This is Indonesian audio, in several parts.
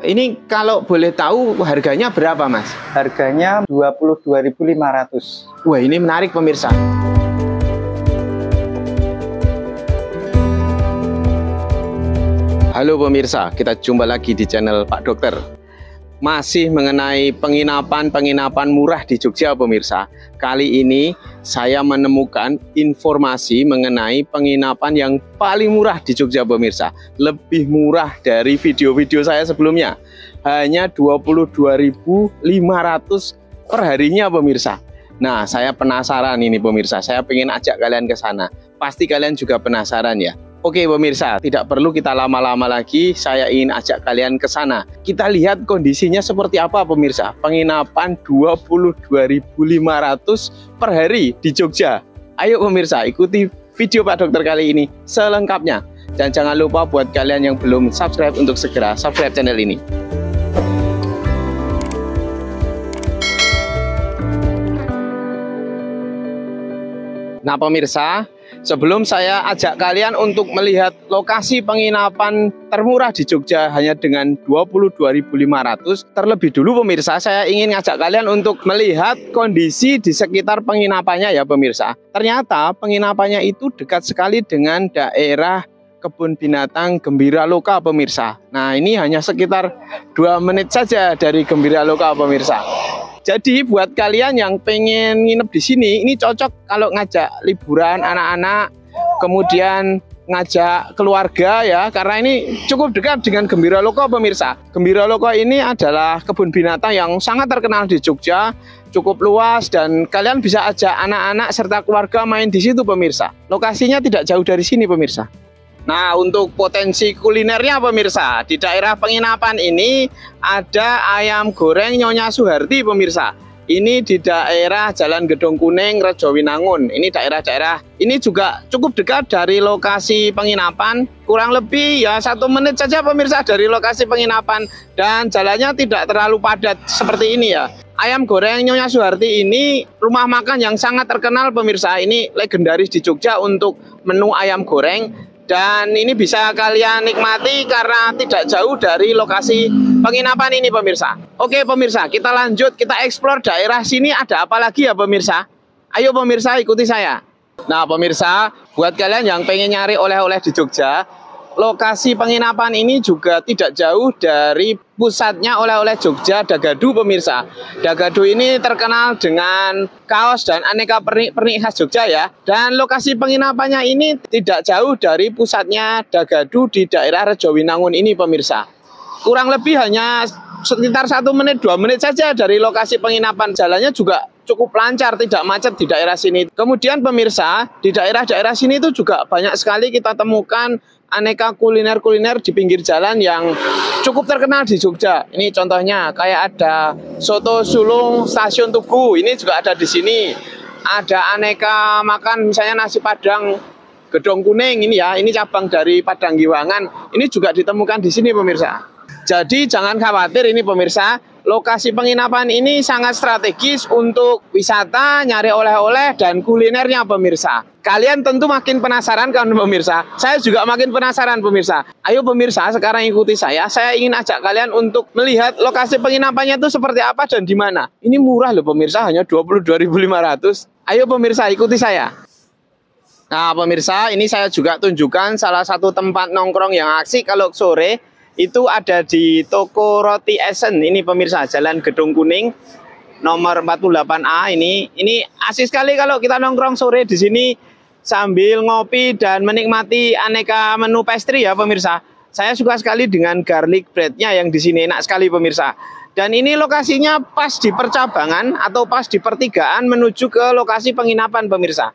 Ini kalau boleh tahu harganya berapa, Mas? Harganya 22.500. Wah, ini menarik pemirsa. Halo pemirsa, kita jumpa lagi di channel Pak Dokter. Masih mengenai penginapan murah di Jogja pemirsa. Kali ini saya menemukan informasi mengenai penginapan yang paling murah di Jogja pemirsa. Lebih murah dari video-video saya sebelumnya. Hanya 22.500 per harinya pemirsa. Nah, saya penasaran ini pemirsa. Saya pengen ajak kalian ke sana. Pasti kalian juga penasaran ya. Oke pemirsa, tidak perlu kita lama-lama lagi, saya ingin ajak kalian ke sana. Kita lihat kondisinya seperti apa pemirsa. Penginapan 22.500 per hari di Jogja. Ayo pemirsa, ikuti video Pak Dokter kali ini selengkapnya. Dan jangan lupa buat kalian yang belum subscribe untuk segera subscribe channel ini. Nah pemirsa, sebelum saya ajak kalian untuk melihat lokasi penginapan termurah di Jogja hanya dengan 22.500, terlebih dulu pemirsa, saya ingin ngajak kalian untuk melihat kondisi di sekitar penginapannya ya pemirsa. Ternyata penginapannya itu dekat sekali dengan daerah kebun binatang Gembira Loka pemirsa. Nah ini hanya sekitar 2 menit saja dari Gembira Loka pemirsa. Jadi buat kalian yang pengen nginep di sini, ini cocok kalau ngajak liburan anak-anak, kemudian ngajak keluarga ya, karena ini cukup dekat dengan Gembira Loka pemirsa. Gembira Loka ini adalah kebun binatang yang sangat terkenal di Jogja, cukup luas dan kalian bisa ajak anak-anak serta keluarga main di situ pemirsa. Lokasinya tidak jauh dari sini pemirsa. Nah, untuk potensi kulinernya pemirsa, di daerah penginapan ini ada ayam goreng Nyonya Suharti pemirsa. Ini di daerah Jalan Gedong Kuning, Rejowinangun. Ini daerah-daerah ini juga cukup dekat dari lokasi penginapan, kurang lebih ya 1 menit saja pemirsa dari lokasi penginapan, dan jalannya tidak terlalu padat seperti ini ya. Ayam goreng Nyonya Suharti ini rumah makan yang sangat terkenal pemirsa. Ini legendaris di Jogja untuk menu ayam goreng. Dan ini bisa kalian nikmati karena tidak jauh dari lokasi penginapan ini pemirsa. Oke pemirsa, kita lanjut, kita eksplor daerah sini ada apa lagi ya pemirsa. Ayo pemirsa ikuti saya. Nah pemirsa, buat kalian yang pengen nyari oleh-oleh di Jogja, lokasi penginapan ini juga tidak jauh dari pusatnya oleh-oleh Jogja, Dagadu pemirsa. Dagadu ini terkenal dengan kaos dan aneka pernik khas Jogja ya. Dan lokasi penginapannya ini tidak jauh dari pusatnya Dagadu di daerah Rejowinangun ini pemirsa. Kurang lebih hanya sekitar 1 menit 2 menit saja dari lokasi penginapan. Jalannya juga cukup lancar, tidak macet di daerah sini. Kemudian pemirsa, di daerah-daerah sini itu juga banyak sekali kita temukan aneka kuliner-kuliner di pinggir jalan yang cukup terkenal di Jogja. Ini contohnya kayak ada soto sulung Stasiun Tugu, ini juga ada di sini. Ada aneka makan misalnya nasi Padang Gedong Kuning ini ya, ini cabang dari Padang Giwangan. Ini juga ditemukan di sini pemirsa. Jadi jangan khawatir ini pemirsa, lokasi penginapan ini sangat strategis untuk wisata, nyari oleh-oleh dan kulinernya pemirsa. Kalian tentu makin penasaran kan pemirsa? Saya juga makin penasaran pemirsa. Ayo pemirsa, sekarang ikuti saya. Saya ingin ajak kalian untuk melihat lokasi penginapannya itu seperti apa dan di mana. Ini murah loh pemirsa, hanya 22.500. Ayo pemirsa, ikuti saya. Nah pemirsa, ini saya juga tunjukkan salah satu tempat nongkrong yang asik kalau sore. Itu ada di toko Roti Esen ini pemirsa, Jalan Gedong Kuning nomor 48A ini. Ini asik sekali kalau kita nongkrong sore di sini sambil ngopi dan menikmati aneka menu pastry ya pemirsa. Saya suka sekali dengan garlic breadnya yang di sini, enak sekali pemirsa. Dan ini lokasinya pas di percabangan atau pas di pertigaan menuju ke lokasi penginapan pemirsa.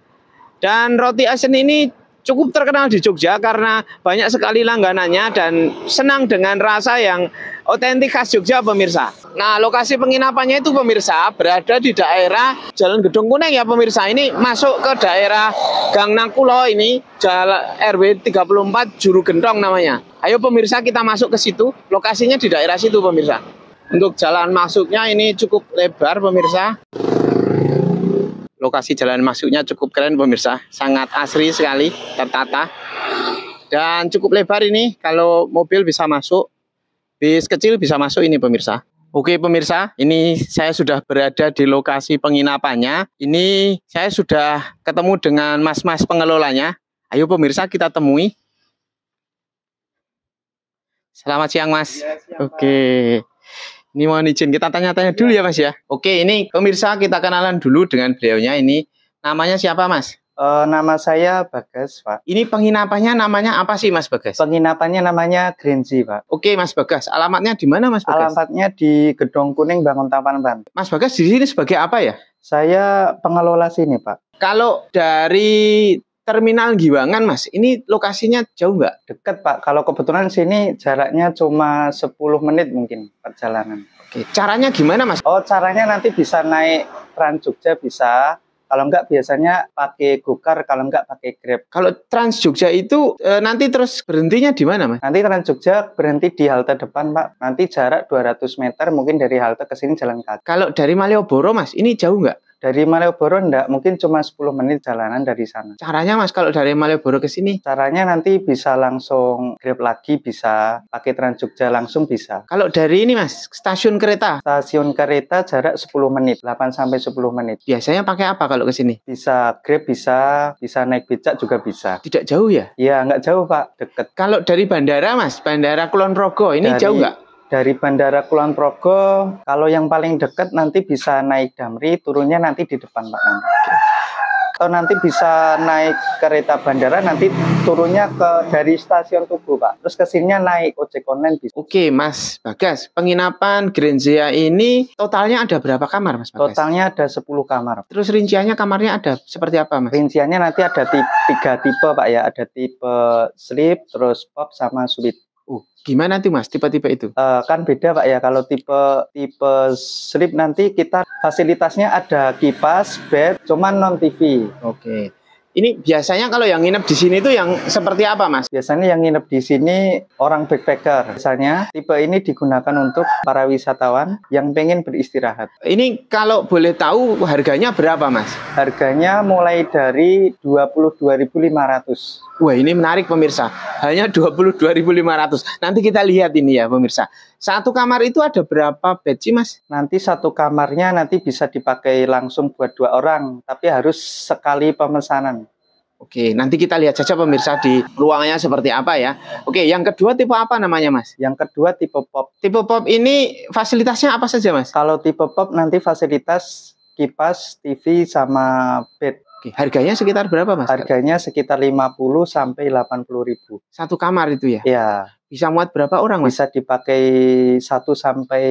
Dan Roti Esen ini cukup terkenal di Jogja karena banyak sekali langganannya dan senang dengan rasa yang otentik khas Jogja pemirsa. Nah lokasi penginapannya itu pemirsa berada di daerah Jalan Gedong Kuning ya pemirsa. Ini masuk ke daerah Gang Nakulo ini, Jalan RW 34 Juru Gentong namanya. Ayo pemirsa kita masuk ke situ, lokasinya di daerah situ pemirsa. Untuk jalan masuknya ini cukup lebar pemirsa. Lokasi jalan masuknya cukup keren pemirsa, sangat asri sekali, tertata dan cukup lebar ini. Kalau mobil bisa masuk, Bis kecil bisa masuk ini pemirsa. Oke pemirsa, ini saya sudah berada di lokasi penginapannya. Ini saya sudah ketemu dengan mas-mas pengelolanya. Ayo pemirsa kita temui. Selamat siang mas. Ya, siang, Oke. Ini mohon izin kita tanya-tanya dulu ya mas ya. Oke, ini pemirsa kita kenalan dulu dengan beliaunya. Ini namanya siapa mas? Nama saya Bagas, Pak. Ini penginapannya namanya apa sih mas Bagas? Penginapannya namanya Grenzy, Pak. Oke mas Bagas, alamatnya di mana mas Bagas? Alamatnya di Gedong Kuning, Banguntapan, Banten. Mas Bagas di sini sebagai apa ya? Saya pengelola sini, Pak. Kalau dari Terminal Giwangan mas, ini lokasinya jauh nggak? Dekat, Pak. Kalau kebetulan sini jaraknya cuma 10 menit mungkin perjalanan. Oke, caranya gimana mas? Oh, caranya nanti bisa naik Trans Jogja bisa. Kalau enggak biasanya pakai Gokar, kalau enggak pakai Grab. Kalau Trans Jogja itu nanti terus berhentinya di mana mas? Nanti Trans Jogja berhenti di halte depan, Pak. Nanti jarak 200 meter mungkin dari halte ke sini jalan kaki. Kalau dari Malioboro mas, ini jauh nggak? Dari Malioboro enggak, mungkin cuma 10 menit jalanan dari sana. Caranya mas kalau dari Malioboro ke sini? Caranya nanti bisa langsung Grab lagi, bisa pakai Trans Jogja langsung bisa. Kalau dari ini mas, stasiun kereta? Stasiun kereta jarak 10 menit, 8 sampai 10 menit. Biasanya pakai apa kalau ke sini? Bisa Grab bisa naik becak juga bisa. Tidak jauh ya? Iya, enggak jauh, Pak, deket. Kalau dari bandara mas, Bandara Kulon Progo, ini jauh nggak? Dari Bandara Kulon Progo, kalau yang paling dekat nanti bisa naik Damri, turunnya nanti di depan, Pak. Nanti. Atau nanti bisa naik kereta bandara, nanti turunnya dari stasiun Tugu, Pak. Terus kesininya naik ojek online bisa. Oke, Mas Bagas, penginapan Grenzia ini totalnya ada berapa kamar, Mas Bagas? Totalnya ada 10 kamar. Terus rinciannya kamarnya ada seperti apa, Mas? Rinciannya nanti ada 3 tipe, Pak ya. Ada tipe sleep, terus pop, sama suite. Gimana tuh Mas, tipe-tipe itu? Kan beda Pak ya, kalau tipe sleep nanti kita fasilitasnya ada kipas, bed, cuman non TV. Oke. Ini biasanya kalau yang nginep di sini tuh yang seperti apa Mas? Biasanya yang nginep di sini orang backpacker. Biasanya tipe ini digunakan untuk para wisatawan yang pengen beristirahat. Ini kalau boleh tahu harganya berapa Mas? Harganya mulai dari 22.500. Wah ini menarik pemirsa, hanya 22.500. Nanti kita lihat ini ya pemirsa. Satu kamar itu ada berapa bed sih Mas? Nanti satu kamarnya nanti bisa dipakai langsung buat 2 orang, tapi harus sekali pemesanan. Oke, nanti kita lihat saja pemirsa di ruangannya seperti apa ya. Oke, yang kedua tipe apa namanya Mas? Yang kedua tipe pop. Tipe pop ini fasilitasnya apa saja Mas? Kalau tipe pop nanti fasilitas kipas, TV, sama bed. Oke, harganya sekitar berapa Mas? Harganya sekitar 50 sampai 80 ribu. Satu kamar itu ya? Ya. Bisa muat berapa orang Mas? Bisa dipakai 1 sampai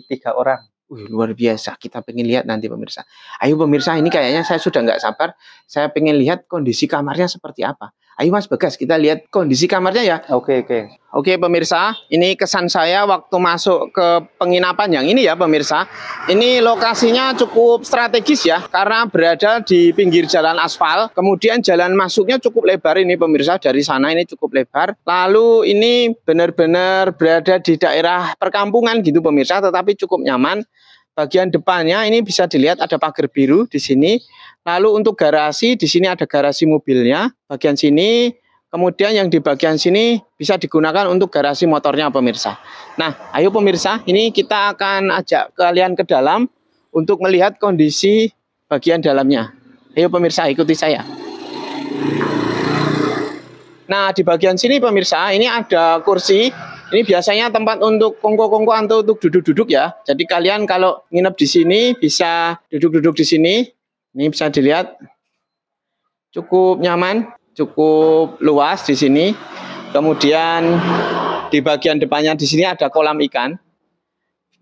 3 orang. Luar biasa, kita pengen lihat nanti pemirsa. Ayo pemirsa, ini kayaknya saya sudah nggak sabar. Saya pengen lihat kondisi kamarnya seperti apa. Ayo Mas Bagas, kita lihat kondisi kamarnya ya. Oke. Oke pemirsa, ini kesan saya waktu masuk ke penginapan yang ini ya pemirsa. Ini lokasinya cukup strategis ya, karena berada di pinggir jalan aspal. Kemudian jalan masuknya cukup lebar ini pemirsa, dari sana ini cukup lebar. Lalu ini benar-benar berada di daerah perkampungan gitu pemirsa, tetapi cukup nyaman. Bagian depannya ini bisa dilihat ada pagar biru di sini. Lalu untuk garasi, di sini ada garasi mobilnya, bagian sini. Kemudian yang di bagian sini bisa digunakan untuk garasi motornya pemirsa. Nah, ayo pemirsa, ini kita akan ajak kalian ke dalam untuk melihat kondisi bagian dalamnya. Ayo pemirsa, ikuti saya. Nah, di bagian sini pemirsa, ini ada kursi. Ini biasanya tempat untuk kongko-kongko atau untuk duduk-duduk ya. Jadi kalian kalau nginep di sini bisa duduk-duduk di sini. Ini bisa dilihat cukup nyaman, cukup luas di sini. Kemudian di bagian depannya di sini ada kolam ikan.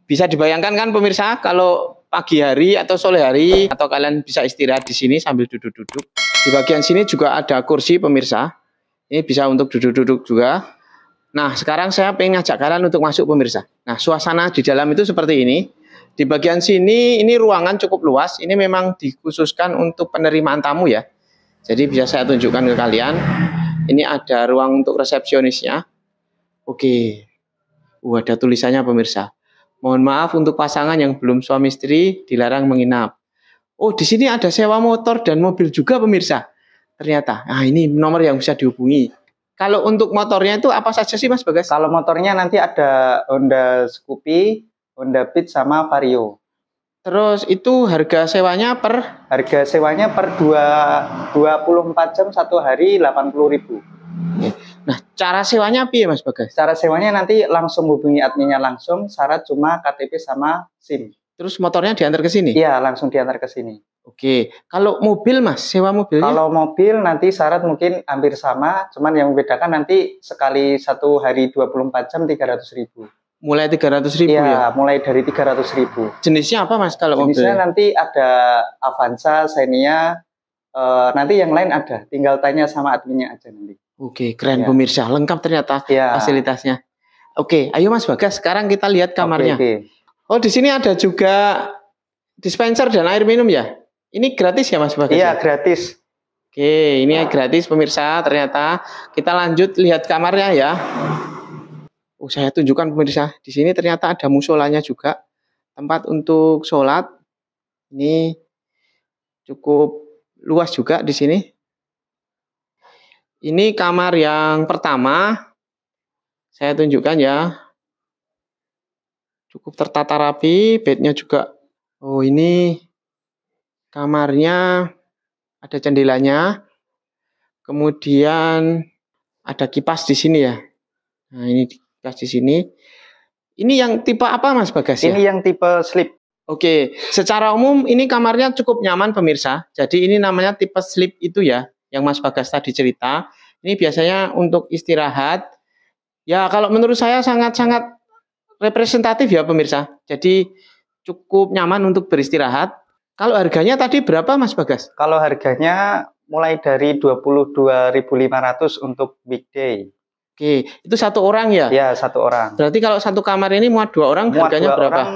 Bisa dibayangkan kan pemirsa kalau pagi hari atau sore hari atau kalian bisa istirahat di sini sambil duduk-duduk. Di bagian sini juga ada kursi pemirsa. Ini bisa untuk duduk-duduk juga. Nah, sekarang saya pengen ngajak kalian untuk masuk pemirsa. Nah, suasana di dalam itu seperti ini. Di bagian sini, ini ruangan cukup luas. Ini memang dikhususkan untuk penerimaan tamu ya. Jadi bisa saya tunjukkan ke kalian. Ini ada ruang untuk resepsionisnya. Oke. Ada tulisannya pemirsa. Mohon maaf untuk pasangan yang belum suami istri dilarang menginap. Oh, di sini ada sewa motor dan mobil juga pemirsa. Ternyata. Nah, ini nomor yang bisa dihubungi. Kalau untuk motornya itu apa saja sih Mas Bagas? Kalau motornya nanti ada Honda Scoopy, Honda Beat sama Vario. Terus itu harga sewanya per? Harga sewanya per 24 jam 1 hari 80.000. Nah, cara sewanya apa ya Mas Bagas? Cara sewanya nanti langsung hubungi adminnya langsung, syarat cuma KTP sama SIM. Terus motornya diantar ke sini? Iya, langsung diantar ke sini. Oke, kalau mobil Mas, sewa mobilnya? Kalau mobil nanti syarat mungkin hampir sama, cuman yang membedakan nanti sekali 1 hari 24 jam 300.000. Mulai 300.000 Iya, ya? mulai dari 300.000. Jenisnya apa Mas kalau Jenisnya mobilnya? nanti ada Avanza, Xenia, nanti yang lain ada, tinggal tanya sama adminnya aja nanti. Oke, keren Ya. pemirsa, lengkap ternyata Ya. fasilitasnya. Oke, ayo Mas Bagas, sekarang kita lihat kamarnya. Oke. Oh, di sini ada juga dispenser dan air minum ya? Ini gratis ya Mas Bagas? Iya, ya? gratis. Oke, ini gratis pemirsa ternyata. Kita lanjut lihat kamarnya ya. Oh, saya tunjukkan pemirsa. Di sini ternyata ada musolanya juga. Tempat untuk sholat. Ini cukup luas juga di sini. Ini kamar yang pertama. Saya tunjukkan ya. Cukup tertata rapi, bednya juga. Oh, ini kamarnya ada jendelanya. Kemudian ada kipas di sini ya. Nah, ini kipas di sini. Ini yang tipe apa Mas Bagas ya? Ini yang tipe slip. Oke, secara umum ini kamarnya cukup nyaman pemirsa. Jadi ini namanya tipe slip itu ya, yang Mas Bagas tadi cerita. Ini biasanya untuk istirahat. Ya, kalau menurut saya sangat-sangat representatif ya pemirsa. Jadi cukup nyaman untuk beristirahat. Kalau harganya tadi berapa Mas Bagas? Kalau harganya mulai dari 22.500 untuk weekday. Oke, itu satu orang ya? Ya, satu orang. Berarti kalau satu kamar ini muat 2 orang Muat harganya 2 berapa? orang,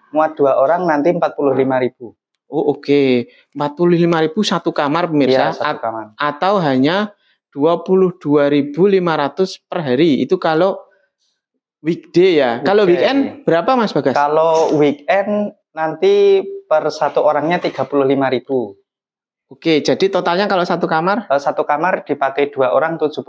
muat 2 orang nanti 45.000. Oh, oke. 45.000 satu kamar pemirsa. Iya, satu kamar. Atau hanya 22.500 per hari. Itu kalau weekday ya. Kalau weekend berapa Mas Bagas? Kalau weekend nanti per satu orangnya 35.000. Oke, jadi totalnya kalau satu kamar? Satu kamar dipakai 2 orang 70.000.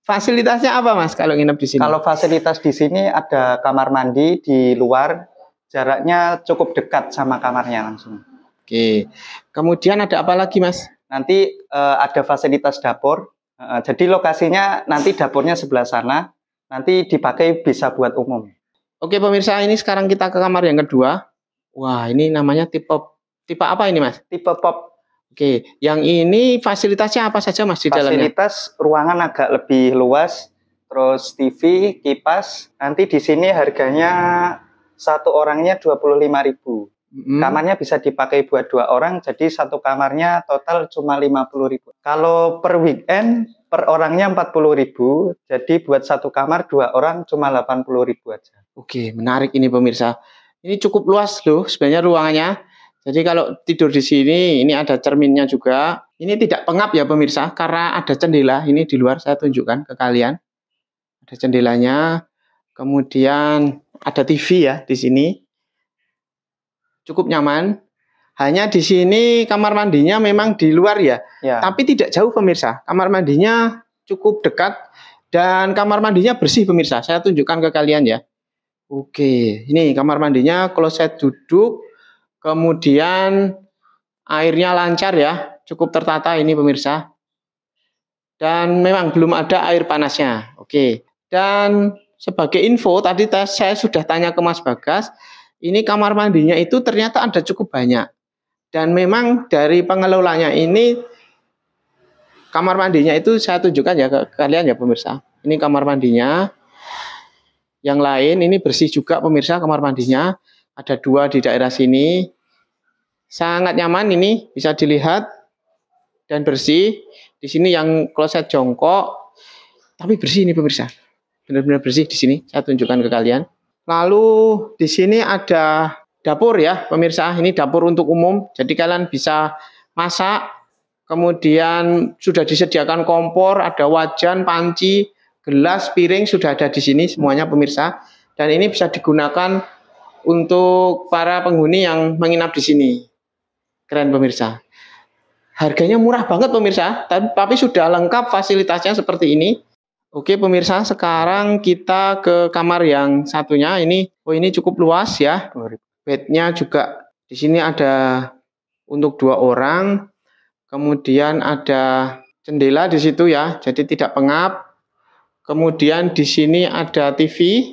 Fasilitasnya apa Mas kalau nginep di sini? Kalau fasilitas di sini ada kamar mandi di luar, jaraknya cukup dekat sama kamarnya langsung. Oke. Kemudian ada apa lagi Mas? Nanti ada fasilitas dapur. Jadi lokasinya nanti dapurnya sebelah sana. Nanti dipakai bisa buat umum. Oke pemirsa, ini sekarang kita ke kamar yang kedua. Wah, ini namanya tipe apa ini Mas? Tipe pop. Oke, yang ini fasilitasnya apa saja Mas di dalamnya? Fasilitas ruangan agak lebih luas, terus TV, kipas. Nanti di sini harganya satu orangnya 25.000. Kamarnya bisa dipakai buat 2 orang, jadi satu kamarnya total cuma 50.000. Kalau per weekend per orangnya 40.000, jadi buat satu kamar 2 orang cuma 80.000 aja. Oke, menarik ini pemirsa. Ini cukup luas loh sebenarnya ruangannya. Jadi kalau tidur di sini, ini ada cerminnya juga. Ini tidak pengap ya pemirsa, karena ada jendela. Ini di luar saya tunjukkan ke kalian. Ada jendelanya. Kemudian ada TV ya di sini. Cukup nyaman. Hanya di sini kamar mandinya memang di luar ya. Ya. Tapi tidak jauh pemirsa. Kamar mandinya cukup dekat. Dan kamar mandinya bersih pemirsa. Saya tunjukkan ke kalian ya. Oke, ini kamar mandinya, kloset duduk. Kemudian airnya lancar ya, cukup tertata ini pemirsa. Dan memang belum ada air panasnya. Oke. Dan sebagai info tadi saya sudah tanya ke Mas Bagas, ini kamar mandinya itu ternyata ada cukup banyak. Dan memang dari pengelolanya ini kamar mandinya itu saya tunjukkan ya ke kalian ya pemirsa. Ini kamar mandinya. Yang lain ini bersih juga pemirsa kamar mandinya. Ada 2 di daerah sini. Sangat nyaman ini, bisa dilihat dan bersih. Di sini yang kloset jongkok, tapi bersih ini pemirsa. Benar-benar bersih di sini. Saya tunjukkan ke kalian. Lalu di sini ada dapur ya pemirsa. Ini dapur untuk umum. Jadi kalian bisa masak. Kemudian sudah disediakan kompor, ada wajan, panci, gelas, piring sudah ada di sini semuanya pemirsa. Dan ini bisa digunakan untuk para penghuni yang menginap di sini. Keren pemirsa. Harganya murah banget pemirsa, tapi sudah lengkap fasilitasnya seperti ini. Oke pemirsa, sekarang kita ke kamar yang satunya ini. Oh ini cukup luas ya. 2000. Bednya juga di sini ada untuk 2 orang. Kemudian ada jendela di situ ya, jadi tidak pengap. Kemudian di sini ada TV,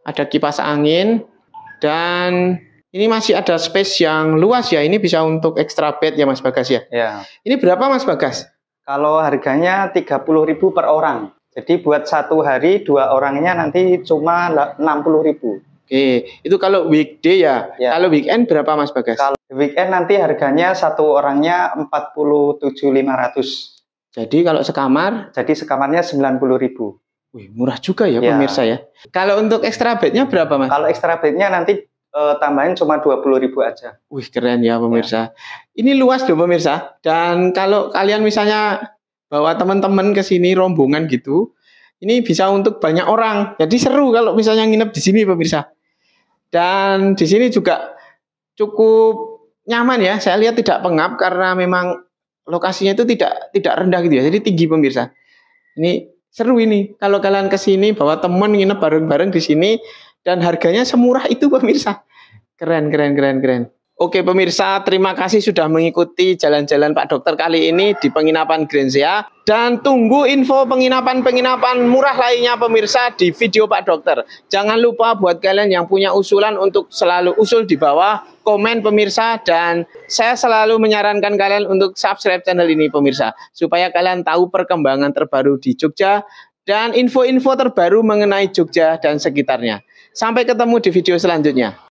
ada kipas angin, dan ini masih ada space yang luas ya. Ini bisa untuk extra bed ya Mas Bagas ya. Ya. Ini berapa Mas Bagas? Kalau harganya 30.000 per orang. Jadi buat 1 hari 2 orangnya nanti cuma 60.000. Oke, itu kalau weekday ya. Ya. Kalau weekend berapa Mas Bagas? Kalau weekend nanti harganya 1 orangnya 47.500. Jadi kalau sekamar, Jadi sekamarnya 90.000. wih, murah juga ya Ya. pemirsa ya. Kalau untuk extra bednya berapa Mas? Kalau extra bednya nanti tambahin cuma 20.000 aja. Wih, keren ya pemirsa. Ini luas loh pemirsa. Dan kalau kalian misalnya bawa teman-teman ke sini rombongan gitu, ini bisa untuk banyak orang. Jadi seru kalau misalnya nginep di sini pemirsa. Dan di sini juga cukup nyaman ya. Saya lihat tidak pengap karena memang lokasinya itu tidak rendah gitu ya. Jadi tinggi pemirsa. Ini seru ini. Kalau kalian ke sini bawa teman nginep bareng-bareng di sini dan harganya semurah itu pemirsa. Keren. Oke pemirsa, terima kasih sudah mengikuti jalan-jalan Pak Dokter kali ini di penginapan Grandsia. Dan tunggu info penginapan-penginapan murah lainnya pemirsa di video Pak Dokter. Jangan lupa buat kalian yang punya usulan untuk selalu usul di bawah komen pemirsa. Dan saya selalu menyarankan kalian untuk subscribe channel ini pemirsa. Supaya kalian tahu perkembangan terbaru di Jogja dan info-info terbaru mengenai Jogja dan sekitarnya. Sampai ketemu di video selanjutnya.